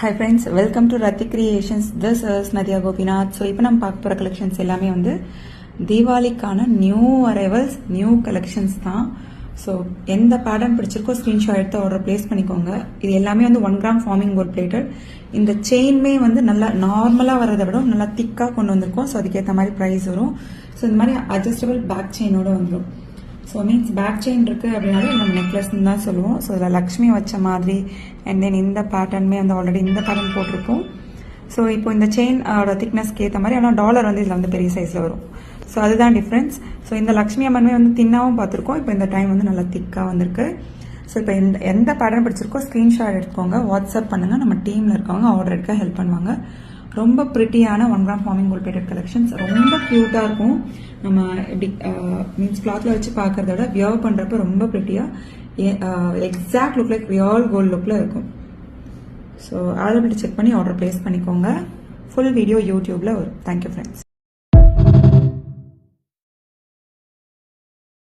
Hi friends, welcome to Rathi Creations. This is Nadia Gopinath. So இப்போ நம்ம பார்க்க போகிற கலெக்ஷன்ஸ் எல்லாமே வந்து தீபாவளிக்கான நியூ அரைவல்ஸ் நியூ கலெக்ஷன்ஸ் தான். ஸோ எந்த பேட்டர்ன் பிடிச்சிருக்கோ ஸ்க்ரீன்ஷாட் எடுத்து ஆர்டர் பிளேஸ் பண்ணிக்கோங்க. இது எல்லாமே வந்து 1 கிராம் ஃபார்மிங் கோல்ட் பிளேட்டட். இந்த செயின்மே வந்து நல்லா நார்மலாக வரதை விட நல்லா திக்காக கொண்டு வந்திருக்கோம். ஸோ அதுக்கேற்ற மாதிரி ப்ரைஸ் வரும். ஸோ இந்த மாதிரி அட்ஜஸ்டபிள் பேக் செயினோட வந்துடும். ஸோ மீன்ஸ் பேக் செயின் இருக்குது அப்படின்னாலே நம்ம நெக்லஸ்ன்னு தான் சொல்லுவோம். ஸோ இதில் லக்ஷ்மி வச்ச மாதிரி அண்ட் தென் இந்த பேட்டர்னுமே வந்து ஆல்ரெடி இந்த பேட்டர்ன் போட்டிருக்கோம். ஸோ இப்போ இந்த செயினோட திக்னஸ்க்கு ஏற்ற மாதிரி ஆனால் டாலர் வந்து இதில் வந்து பெரிய சைஸில் வரும். ஸோ அதுதான் டிஃப்ரென்ஸ். ஸோ இந்த லக்ஷ்மி அம்மனுமே வந்து தின்னாவும் பார்த்துருக்கோம். இப்போ இந்த டைம் வந்து நல்லா திக்காக வந்திருக்கு. ஸோ இப்போ எந்த பேட்டர்ன் பிடிச்சிருக்கோ ஸ்க்ரீன்ஷாட் எடுத்துக்கோங்க, வாட்ஸ்அப் பண்ணுங்கள். நம்ம டீமில் இருக்கவங்க ஆர்டர் எடுக்க ஹெல்ப் பண்ணுவாங்க. ரொம்ப ப்ரிட்டியான 1 gram forming gold plated collections. ரொம்ப க்யூட்டாக இருக்கும். நம்ம எப்படி மீன்ஸ் கிளாத்தில் வச்சு பார்க்கறத விட வியர் பண்ணுறப்ப ரொம்ப ப்ரிட்டியாக exact look like real gold லுக்கில் இருக்கும். ஸோ அவைலபிலிட்டி செக் பண்ணி ஆர்டர் பிளேஸ் பண்ணிக்கோங்க. ஃபுல் வீடியோ யூடியூப்பில் வரும். Thank you friends.